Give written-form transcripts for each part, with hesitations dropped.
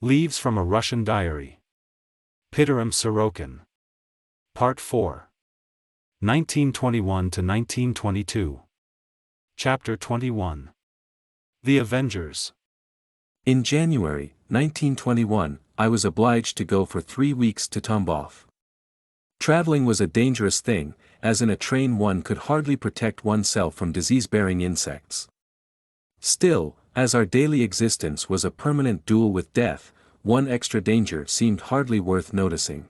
Leaves from a Russian Diary. Pitirim Sorokin. Part 4. 1921 to 1922. Chapter 21. The Avengers. In January 1921, I was obliged to go for 3 weeks to Tambov. Traveling was a dangerous thing, as in a train one could hardly protect oneself from disease-bearing insects. Still, as our daily existence was a permanent duel with death, one extra danger seemed hardly worth noticing.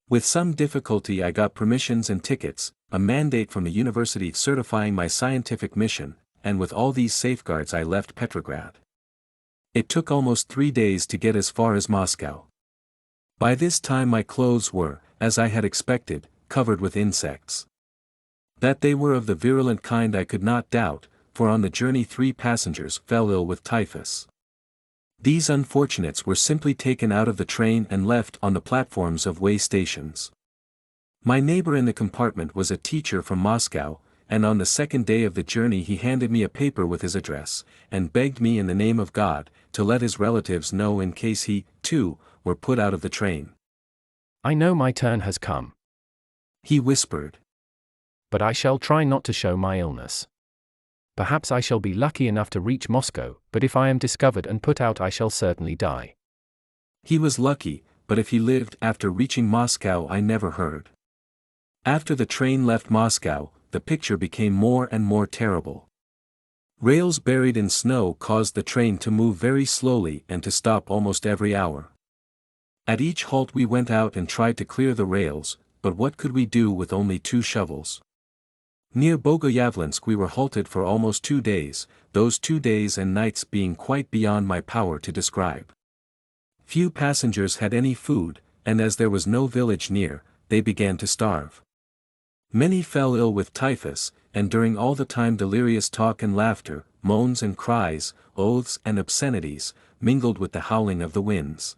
With some difficulty I got permissions and tickets, a mandate from the university certifying my scientific mission, and with all these safeguards I left Petrograd. It took almost 3 days to get as far as Moscow. By this time my clothes were, as I had expected, covered with insects. That they were of the virulent kind I could not doubt, for on the journey 3 passengers fell ill with typhus. These unfortunates were simply taken out of the train and left on the platforms of way stations. My neighbor in the compartment was a teacher from Moscow, and on the second day of the journey he handed me a paper with his address, and begged me in the name of God, to let his relatives know in case he, too, were put out of the train. "I know my turn has come," he whispered. "but I shall try not to show my illness. Perhaps I shall be lucky enough to reach Moscow, but if I am discovered and put out I shall certainly die." He was lucky, but if he lived after reaching Moscow I never heard. After the train left Moscow, the picture became more and more terrible. Rails buried in snow caused the train to move very slowly and to stop almost every hour. At each halt we went out and tried to clear the rails, but what could we do with only 2 shovels? Near Bogoyavlensk we were halted for almost 2 days, those 2 days and nights being quite beyond my power to describe. Few passengers had any food, and as there was no village near, they began to starve. Many fell ill with typhus, and during all the time delirious talk and laughter, moans and cries, oaths and obscenities, mingled with the howling of the winds.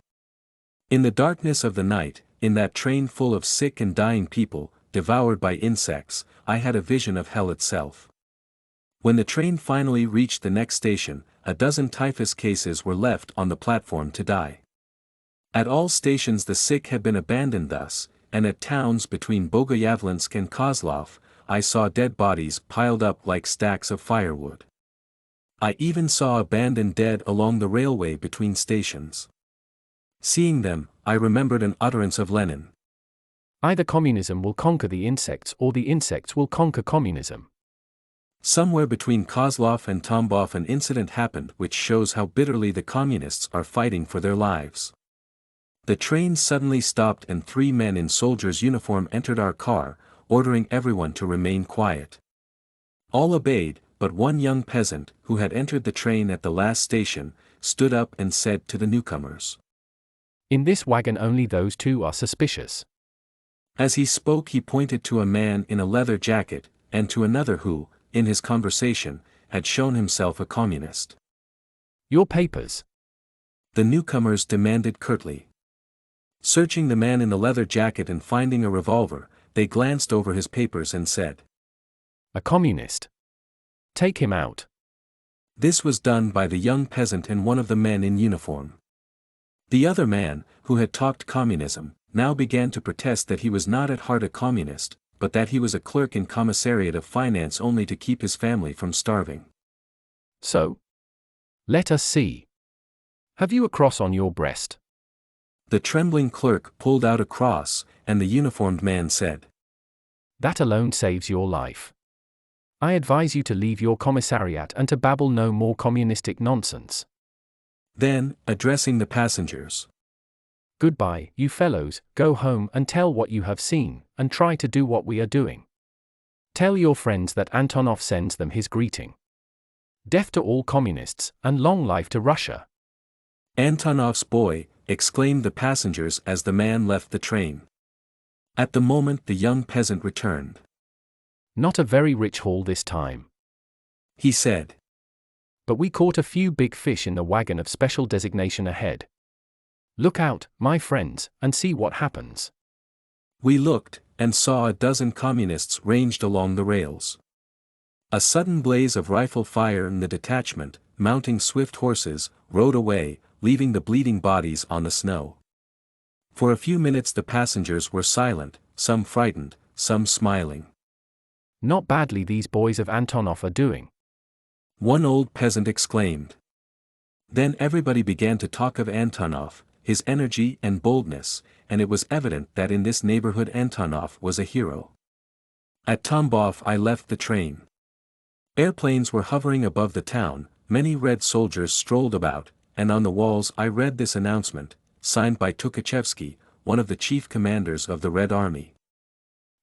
In the darkness of the night, in that train full of sick and dying people, devoured by insects, I had a vision of hell itself. When the train finally reached the next station, a dozen typhus cases were left on the platform to die. At all stations the sick had been abandoned thus, and at towns between Bogoyavlensk and Kozlov, I saw dead bodies piled up like stacks of firewood. I even saw abandoned dead along the railway between stations. Seeing them, I remembered an utterance of Lenin. "Either communism will conquer the insects or the insects will conquer communism." Somewhere between Kozlov and Tambov an incident happened which shows how bitterly the communists are fighting for their lives. The train suddenly stopped and 3 men in soldiers' uniform entered our car, ordering everyone to remain quiet. All obeyed, but one young peasant, who had entered the train at the last station, stood up and said to the newcomers, "In this wagon only those 2 are suspicious." As he spoke he pointed to a man in a leather jacket, and to another who, in his conversation, had shown himself a communist. "Your papers?" the newcomers demanded curtly. Searching the man in the leather jacket and finding a revolver, they glanced over his papers and said, "A communist. Take him out." This was done by the young peasant and one of the men in uniform. The other man, who had talked communism, now began to protest that he was not at heart a communist, but that he was a clerk in commissariat of finance only to keep his family from starving. "So? Let us see. Have you a cross on your breast?" The trembling clerk pulled out a cross, and the uniformed man said, "That alone saves your life. I advise you to leave your commissariat and to babble no more communistic nonsense." Then, addressing the passengers, "Goodbye, you fellows, go home and tell what you have seen, and try to do what we are doing. Tell your friends that Antonov sends them his greeting. Death to all communists, and long life to Russia." "Antonov's boy," exclaimed the passengers as the man left the train. At the moment the young peasant returned. "Not a very rich haul this time," he said. "but we caught a few big fish in the wagon of special designation ahead. Look out, my friends, and see what happens." We looked, and saw a dozen communists ranged along the rails. A sudden blaze of rifle fire and the detachment, mounting swift horses, rode away, leaving the bleeding bodies on the snow. For a few minutes the passengers were silent, some frightened, some smiling. Not badly these boys of Antonov are doing. One old peasant exclaimed. Then everybody began to talk of Antonov, his energy and boldness, and it was evident that in this neighborhood Antonov was a hero. At Tambov I left the train. Airplanes were hovering above the town, many red soldiers strolled about, and on the walls I read this announcement, signed by Tukhachevsky, one of the chief commanders of the Red Army.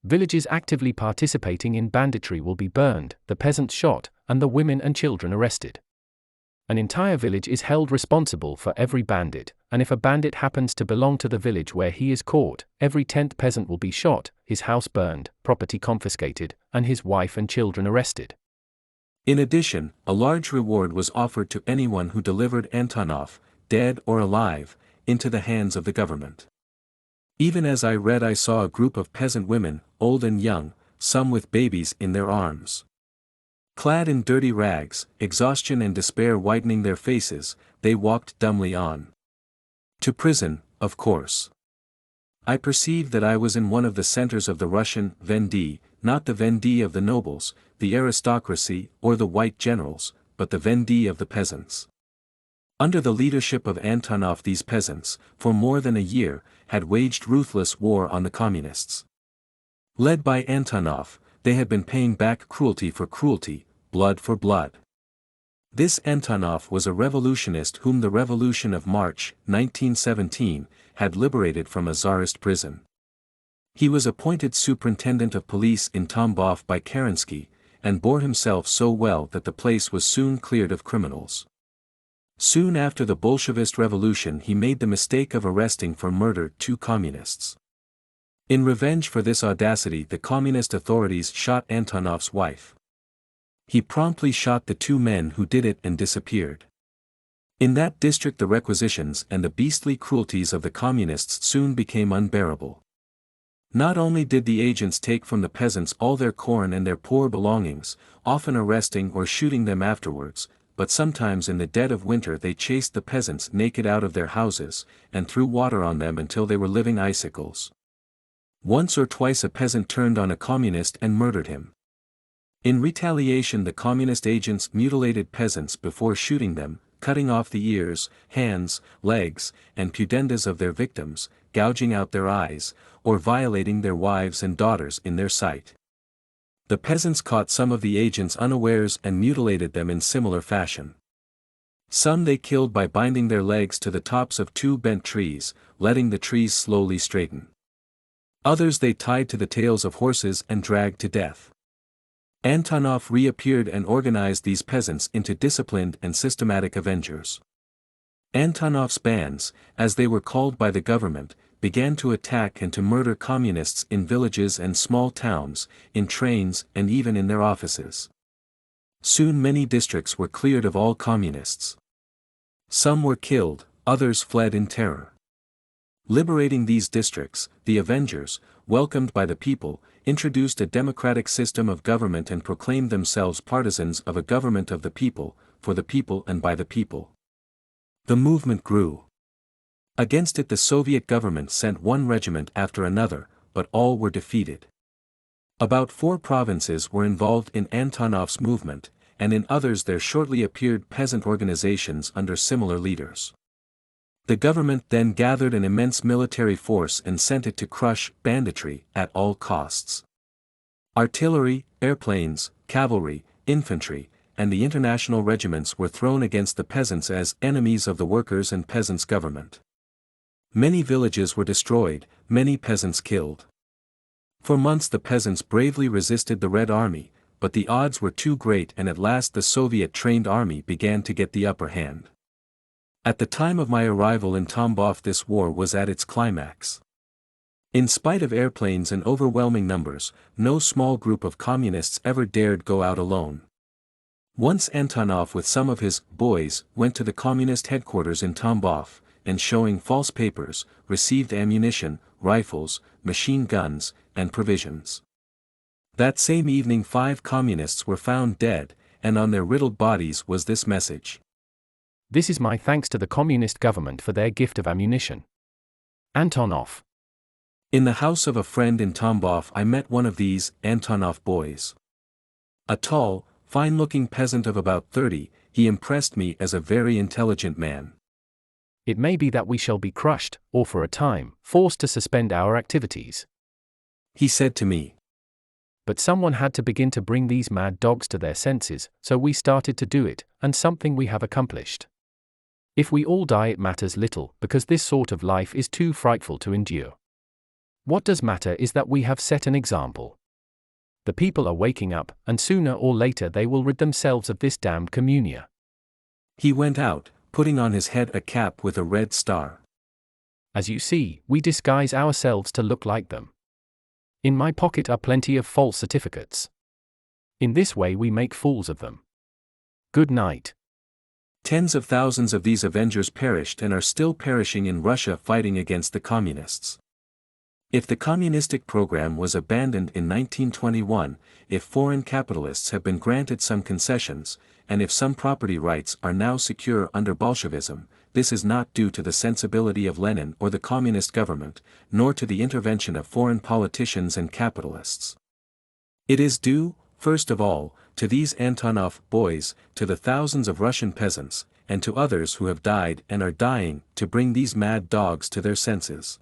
Villages actively participating in banditry will be burned, the peasants shot, and the women and children arrested. An entire village is held responsible for every bandit, and if a bandit happens to belong to the village where he is caught, every 10th peasant will be shot, his house burned, property confiscated, and his wife and children arrested. In addition, a large reward was offered to anyone who delivered Antonov, dead or alive, into the hands of the government. Even as I read I saw a group of peasant women, old and young, some with babies in their arms. Clad in dirty rags, exhaustion and despair whitening their faces, they walked dumbly on. To prison, of course. I perceived that I was in one of the centers of the Russian Vendee, not the Vendee of the nobles, the aristocracy or the white generals, but the Vendee of the peasants. Under the leadership of Antonov these peasants, for more than a year, had waged ruthless war on the communists. Led by Antonov, they had been paying back cruelty for cruelty, blood for blood. This Antonov was a revolutionist whom the Revolution of March, 1917, had liberated from a Tsarist prison. He was appointed superintendent of police in Tambov by Kerensky, and bore himself so well that the place was soon cleared of criminals. Soon after the Bolshevist revolution he made the mistake of arresting for murder 2 communists. In revenge for this audacity the communist authorities shot Antonov's wife. He promptly shot the 2 men who did it and disappeared. In that district the requisitions and the beastly cruelties of the communists soon became unbearable. Not only did the agents take from the peasants all their corn and their poor belongings, often arresting or shooting them afterwards, but sometimes in the dead of winter they chased the peasants naked out of their houses, and threw water on them until they were living icicles. Once or twice a peasant turned on a communist and murdered him. In retaliation the communist agents mutilated peasants before shooting them, cutting off the ears, hands, legs, and pudendas of their victims, gouging out their eyes, or violating their wives and daughters in their sight. The peasants caught some of the agents unawares and mutilated them in similar fashion. Some they killed by binding their legs to the tops of 2 bent trees, letting the trees slowly straighten. Others they tied to the tails of horses and dragged to death. Antonov reappeared and organized these peasants into disciplined and systematic avengers. Antonov's bands, as they were called by the government, began to attack and to murder communists in villages and small towns, in trains and even in their offices. Soon many districts were cleared of all communists. Some were killed, others fled in terror. Liberating these districts, the Avengers, welcomed by the people, introduced a democratic system of government and proclaimed themselves partisans of a government of the people, for the people and by the people. The movement grew. Against it the Soviet government sent one regiment after another, but all were defeated. About 4 provinces were involved in Antonov's movement, and in others there shortly appeared peasant organizations under similar leaders. The government then gathered an immense military force and sent it to crush banditry at all costs. Artillery, airplanes, cavalry, infantry, and the international regiments were thrown against the peasants as enemies of the workers' and peasants' government. Many villages were destroyed, many peasants killed. For months the peasants bravely resisted the Red Army, but the odds were too great and at last the Soviet-trained army began to get the upper hand. At the time of my arrival in Tambov this war was at its climax. In spite of airplanes and overwhelming numbers, no small group of communists ever dared go out alone. Once Antonov with some of his boys went to the communist headquarters in Tambov, and showing false papers, received ammunition, rifles, machine guns, and provisions. That same evening 5 communists were found dead, and on their riddled bodies was this message. This is my thanks to the communist government for their gift of ammunition. Antonov. In the house of a friend in Tambov I met one of these Antonov boys. A tall, fine-looking peasant of about 30, he impressed me as a very intelligent man. It may be that we shall be crushed, or for a time, forced to suspend our activities. He said to me. But someone had to begin to bring these mad dogs to their senses, so we started to do it, and something we have accomplished. If we all die it matters little, because this sort of life is too frightful to endure. What does matter is that we have set an example. The people are waking up, and sooner or later they will rid themselves of this damned communia. He went out, putting on his head a cap with a red star. As you see, we disguise ourselves to look like them. In my pocket are plenty of false certificates. In this way we make fools of them. Good night. Tens of thousands of these Avengers perished and are still perishing in Russia fighting against the communists. If the communistic program was abandoned in 1921, if foreign capitalists have been granted some concessions, and if some property rights are now secure under Bolshevism, this is not due to the sensibility of Lenin or the communist government, nor to the intervention of foreign politicians and capitalists. It is due, first of all, to these Antonov boys, to the thousands of Russian peasants, and to others who have died and are dying, to bring these mad dogs to their senses.